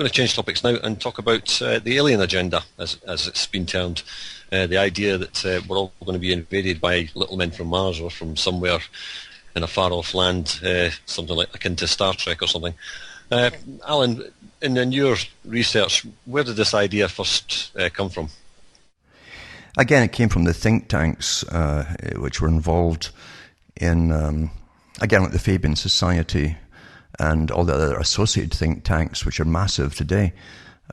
going to change topics now and talk about the alien agenda, as it's been termed. The idea that we're all going to be invaded by little men from Mars or from somewhere in a far-off land, something like akin to Star Trek or something. Alan, in your research, where did this idea first come from? Again, it came from the think tanks which were involved in, again, like the Fabian Society and all the other associated think tanks, which are massive today,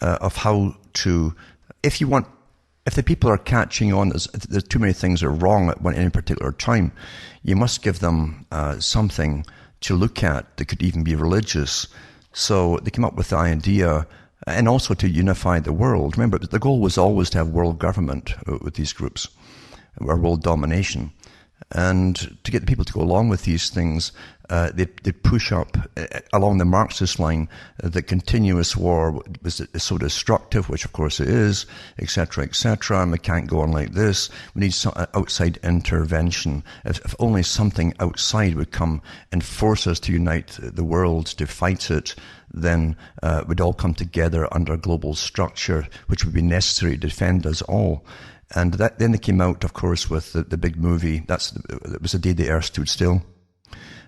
of how to, if the people are catching on, there's too many things are wrong at any particular time, you must give them something to look at that could even be religious. So they came up with the idea, and also to unify the world. Remember, the goal was always to have world government with these groups, or world domination. And to get the people to go along with these things, they push up along the Marxist line that continuous war is so destructive, which of course it is, etc., etc. And we can't go on like this. We need some outside intervention. If only something outside would come and force us to unite the world to fight it, then we'd all come together under a global structure, which would be necessary to defend us all. And then they came out, of course, with the big movie. It was the day the Earth stood still,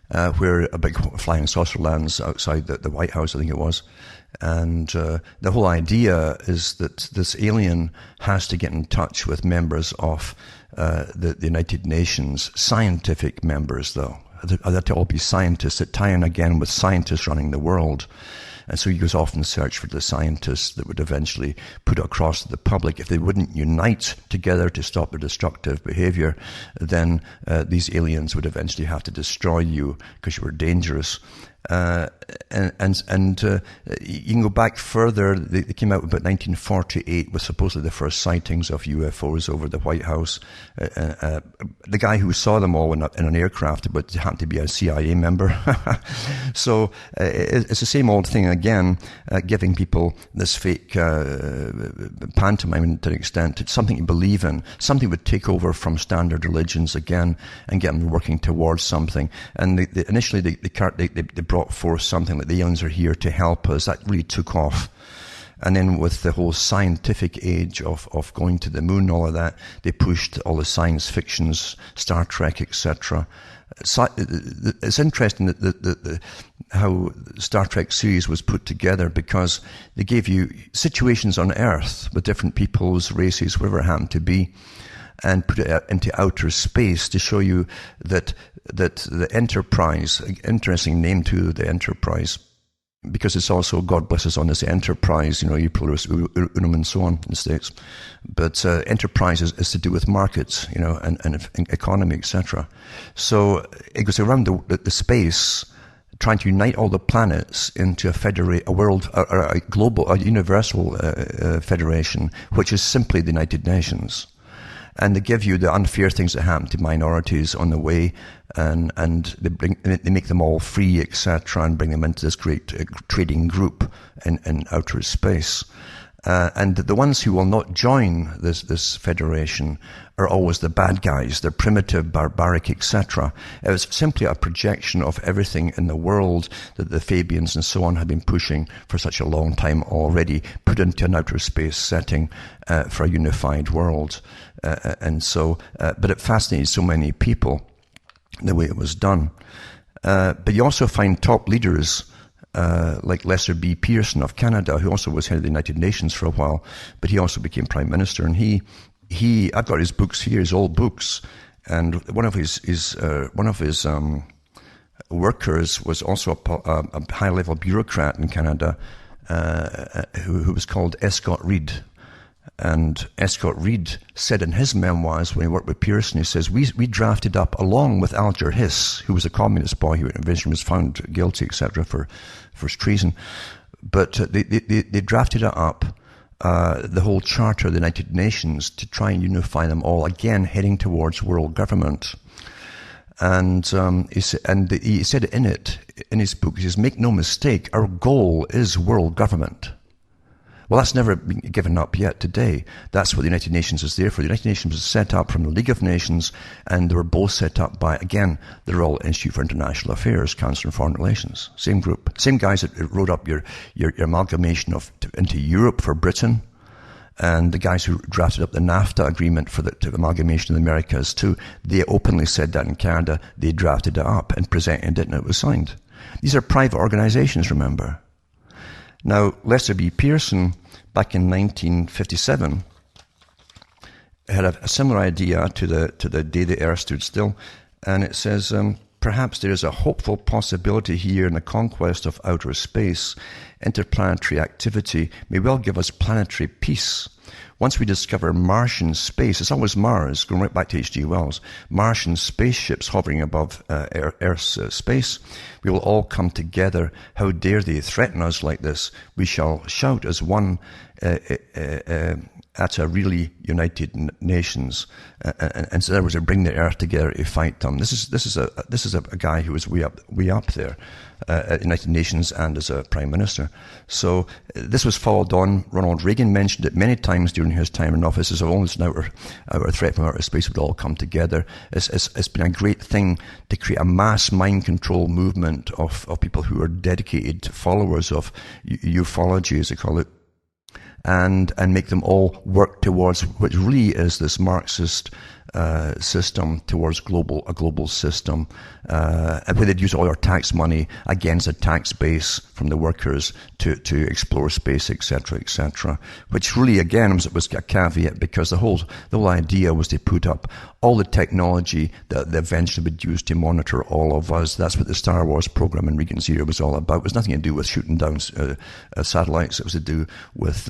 where a big flying saucer lands outside the White House, I think it was. And the whole idea is that this alien has to get in touch with members of the United Nations, scientific members, though. They have to all be scientists that tie in again with scientists running the world. And so he goes off and search for the scientists that would eventually put it across to the public. If they wouldn't unite together to stop their destructive behavior, then these aliens would eventually have to destroy you because you were dangerous. And you can go back further. They came out about 1948 with supposedly the first sightings of UFOs over the White House. The guy who saw them all in an aircraft, but happened to be a CIA member. So it's the same old thing again, giving people this fake pantomime to an extent. It's something to believe in. Something would take over from standard religions again and get them working towards something. And initially they brought forth something like the aliens are here to help us. That really took off. And then with the whole scientific age of going to the moon, all of that, they pushed all the science fictions, Star Trek, etc. It's interesting that how Star Trek series was put together, because they gave you situations on Earth with different peoples, races, whatever it happened to be, and put it into outer space to show you that the Enterprise, interesting name too, the Enterprise, because it's also God bless us on this Enterprise, you pluribus unum and so on in the States. But Enterprise is to do with markets, and economy, etc. So it goes around the space, trying to unite all the planets into a world, a global, a universal federation, which is simply the United Nations. And they give you the unfair things that happen to minorities on the way, and they make them all free, etc., and bring them into this great trading group in outer space. And the ones who will not join this federation are always the bad guys. They're primitive, barbaric, etc. It was simply a projection of everything in the world that the Fabians and so on had been pushing for such a long time already, put into an outer space setting for a unified world. But it fascinated so many people the way it was done. But you also find top leaders like Lester B. Pearson of Canada, who also was head of the United Nations for a while, but he also became Prime Minister. And I've got his books here, his old books, and one of his workers was also a high-level bureaucrat in Canada who was called Escott Reed. And Escott Reed said in his memoirs, when he worked with Pearson, he says, we drafted up, along with Alger Hiss, who was a communist boy who eventually was found guilty, etc., for treason. But they drafted it up, the whole Charter of the United Nations, to try and unify them all, again, heading towards world government. And he said in his book, he says, make no mistake, our goal is world government. Well, that's never been given up yet today. That's what the United Nations is there for. The United Nations was set up from the League of Nations, and they were both set up by, again, the Royal Institute for International Affairs, Council on Foreign Relations. Same group. Same guys that wrote up your amalgamation into Europe for Britain, and the guys who drafted up the NAFTA agreement for the amalgamation of the Americas too. They openly said that in Canada. They drafted it up and presented it, and it was signed. These are private organizations, remember. Now, Lester B. Pearson, back in 1957, had a similar idea to the day the Earth stood still, and it says, perhaps there is a hopeful possibility here in the conquest of outer space. Interplanetary activity may well give us planetary peace. Once we discover Martian space, it's always Mars, going right back to H.G. Wells, Martian spaceships hovering above Earth's space, we will all come together. How dare they threaten us like this? We shall shout as one at a really united nations, and so there was to bring the Earth together to fight them. This is a guy who was way up there at the United Nations and as a Prime Minister. So this was followed on. Ronald Reagan mentioned it many times during his time in office as almost an outer threat from outer space would all come together. It's been a great thing to create a mass mind control movement of people who are dedicated followers of ufology, as they call it, and make them all work towards what really is this Marxist system towards a global system, where they'd use all our tax money against a tax base from the workers to explore space, etc., which really, again, was a caveat, because the whole idea was to put up all the technology that eventually would use to monitor all of us. That's what the Star Wars program in Reagan's era was all about. It was nothing to do with shooting down satellites. It was to do with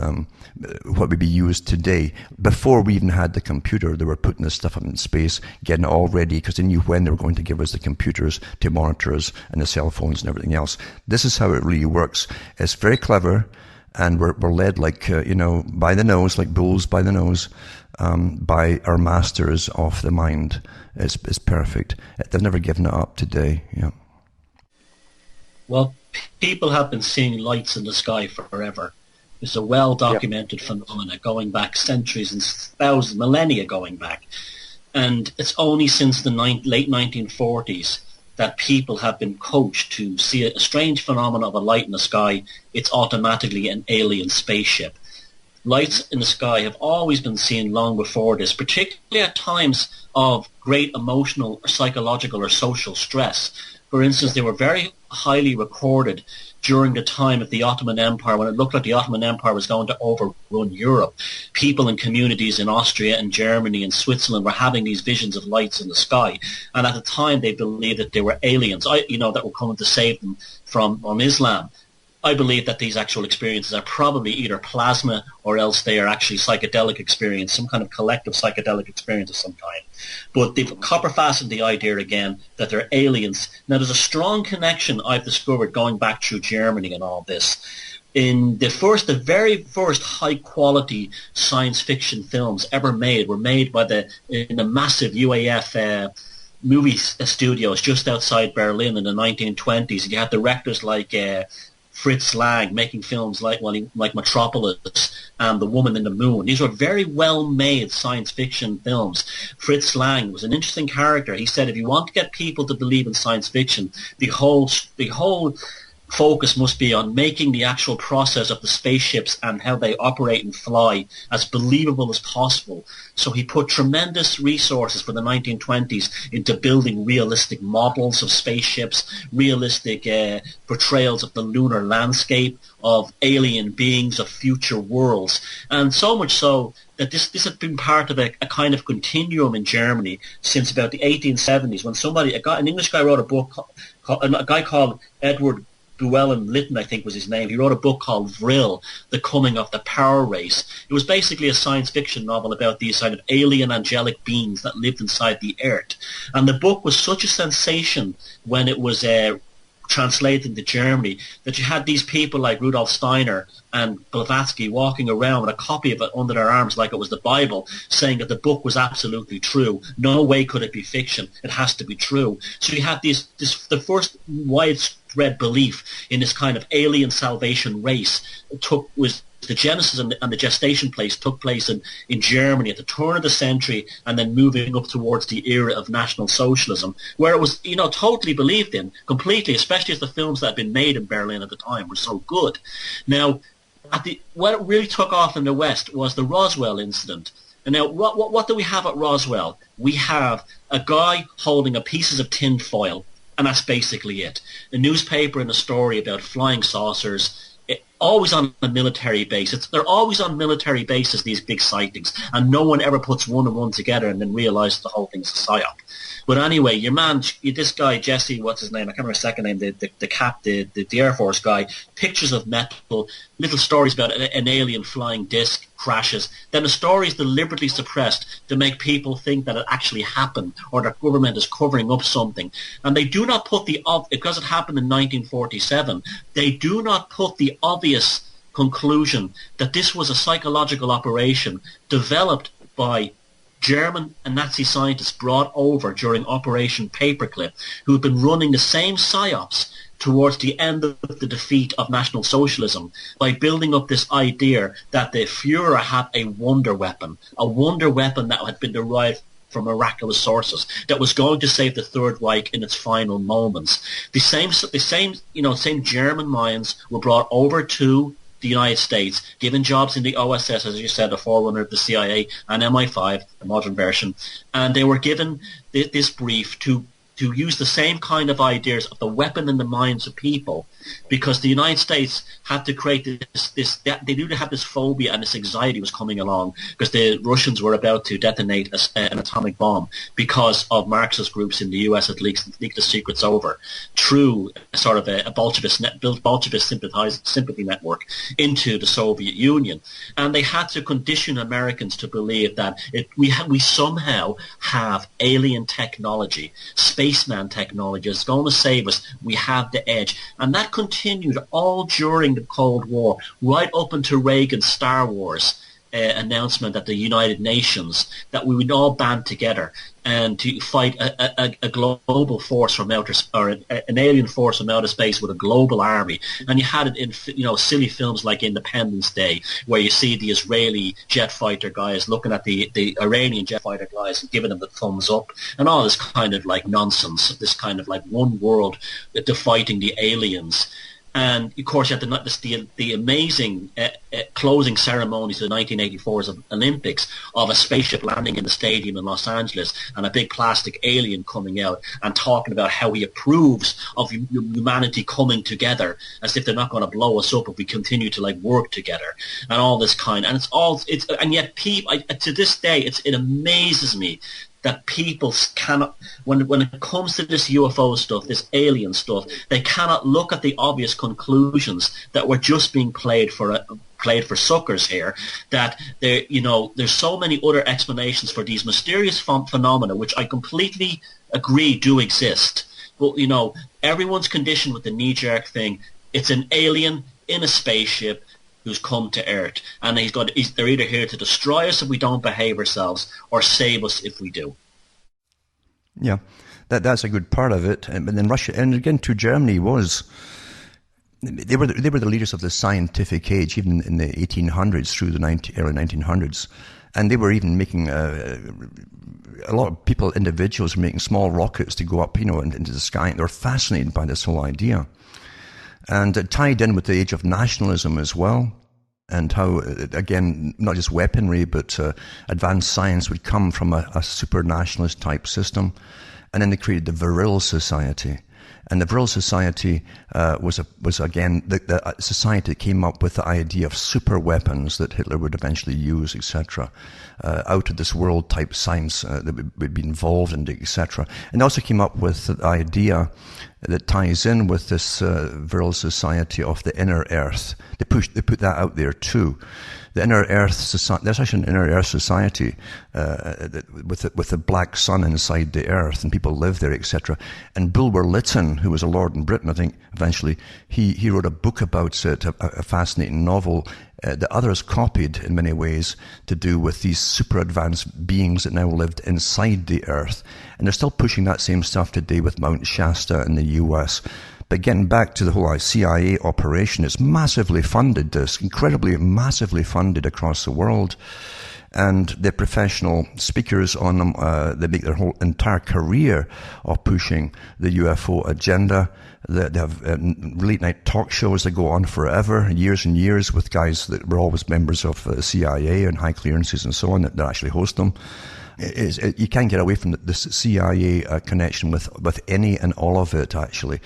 what would be used today. Before we even had the computer, they were putting this stuff up in space, getting it all ready, because they knew when they were going to give us the computers to monitor us and the cell phones and everything else. This is how it really works. It's very clever, and we're led like, by the nose, like bulls by the nose, by our masters of the mind. It's perfect. They've never given it up today. Yeah. Well, people have been seeing lights in the sky forever. It's a well-documented phenomena going back centuries and thousands, millennia going back. And it's only since the late 1940s that people have been coached to see a strange phenomenon of a light in the sky. It's automatically an alien spaceship. Lights in the sky have always been seen long before this, particularly at times of great emotional or psychological or social stress. For instance, they were very highly recorded during the time of the Ottoman Empire, when it looked like the Ottoman Empire was going to overrun Europe. People in communities in Austria and Germany and Switzerland were having these visions of lights in the sky. And at the time, they believed that they were aliens, that were coming to save them from Islam. I believe that these actual experiences are probably either plasma or else they are actually psychedelic experience, some kind of collective psychedelic experience of some kind. But they've copper-fastened the idea again that they're aliens. Now, there's a strong connection I've discovered going back through Germany and all this. In the very first high-quality science fiction films ever made were made in the massive UAF movie studios just outside Berlin in the 1920s. You had directors like Fritz Lang making films like Metropolis and The Woman in the Moon. These were very well-made science fiction films. Fritz Lang was an interesting character. He said if you want to get people to believe in science fiction, the whole focus must be on making the actual process of the spaceships and how they operate and fly as believable as possible. So he put tremendous resources for the 1920s into building realistic models of spaceships, realistic portrayals of the lunar landscape, of alien beings, of future worlds. And so much so that this has been part of a kind of continuum in Germany since about the 1870s, when an English guy wrote a book, a guy called Edward Llewellyn Lytton, I think was his name. He wrote a book called Vril, The Coming of the Power Race. It was basically a science fiction novel about these kind of alien angelic beings that lived inside the earth. And the book was such a sensation when it was translated into Germany that you had these people like Rudolf Steiner and Blavatsky walking around with a copy of it under their arms like it was the Bible, saying that the book was absolutely true. No way could it be fiction. It has to be true. So you had the first widespread belief in this kind of alien salvation race was the genesis and the gestation place took place in Germany at the turn of the century, and then moving up towards the era of National Socialism, where it was, totally believed in, completely, especially as the films that had been made in Berlin at the time were so good. Now, what really took off in the West was the Roswell incident. And now, what do we have at Roswell? We have a guy holding a pieces of tin foil, and that's basically it. A newspaper and a story about flying saucers, always on a military base. They're always on military bases, these big sightings, and no one ever puts one and one together and then realizes the whole thing's a psyop. But anyway, your man, this guy, Jesse, what's his name? I can't remember his second name, the Air Force guy, pictures of metal, little stories about an alien flying disc crashes. Then the story is deliberately suppressed to make people think that it actually happened or the government is covering up something. And they do not put because it happened in 1947, they do not put the obvious conclusion that this was a psychological operation developed by German and Nazi scientists brought over during Operation Paperclip, who had been running the same psyops towards the end of the defeat of National Socialism by building up this idea that the Führer had a wonder weapon that had been derived from miraculous sources that was going to save the Third Reich in its final moments. The same German minds were brought over to the United States, given jobs in the OSS, as you said, the forerunner of the CIA, and MI5, the modern version, and they were given this brief to use the same kind of ideas of the weapon in the minds of people, because the United States had to create they knew they had this phobia and this anxiety was coming along because the Russians were about to detonate an atomic bomb because of Marxist groups in the US had leaked the secrets over through sort of a Bolshevist sympathy network into the Soviet Union, and they had to condition Americans to believe that we somehow have alien technology, spaceman technology is going to save us. We have the edge, and that continued all during the Cold War, right up into Reagan's Star Wars announcement at the United Nations that we would all band together and to fight a global force from an alien force from outer space with a global army. And you had it in silly films like Independence Day, where you see the Israeli jet fighter guys looking at the Iranian jet fighter guys and giving them the thumbs up, and all this kind of like nonsense, this kind of like one world fighting the aliens. And of course, you had the amazing closing ceremonies of the 1984 Olympics of a spaceship landing in the stadium in Los Angeles and a big plastic alien coming out and talking about how he approves of humanity coming together, as if they're not going to blow us up if we continue to like work together and all this kind. And and yet people to this day it amazes me that people cannot, when it comes to this UFO stuff, this alien stuff, they cannot look at the obvious conclusions that we're just being played for suckers here. That there's so many other explanations for these mysterious phenomena, which I completely agree do exist. But everyone's conditioned with the knee-jerk thing. It's an alien in a spaceship who's come to Earth, and they're either here to destroy us if we don't behave ourselves, or save us if we do. Yeah, that's a good part of it. But then Russia, and again, too, Germany they were the leaders of the scientific age, even in the 1800s through the early 1900s, and they were even making a lot of people, individuals, were making small rockets to go up, into the sky. And they were fascinated by this whole idea. And it tied in with the age of nationalism as well, and how, again, not just weaponry, but advanced science would come from a super nationalist type system. And then they created the Virile Society. And the Virile Society was again the society that came up with the idea of super weapons that Hitler would eventually use, etc. Out of this world type science that would be involved in, etc. And also came up with the idea that ties in with this Virile Society of the Inner Earth. They put that out there too. The Inner Earth Society, there's actually an Inner Earth Society with the black sun inside the earth, and people live there, etc. And Bulwer Lytton, who was a lord in Britain, I think, eventually, he wrote a book about it, a fascinating novel that others copied in many ways, to do with these super advanced beings that now lived inside the earth. And they're still pushing that same stuff today with Mount Shasta in the US. But getting back to the whole CIA operation, it's massively funded, it's incredibly massively funded across the world. And the professional speakers on them, they make their whole entire career of pushing the UFO agenda. They have late night talk shows that go on forever, years and years, with guys that were always members of the CIA and high clearances and so on that actually host them. You can't get away from this CIA connection with any and all of it, actually.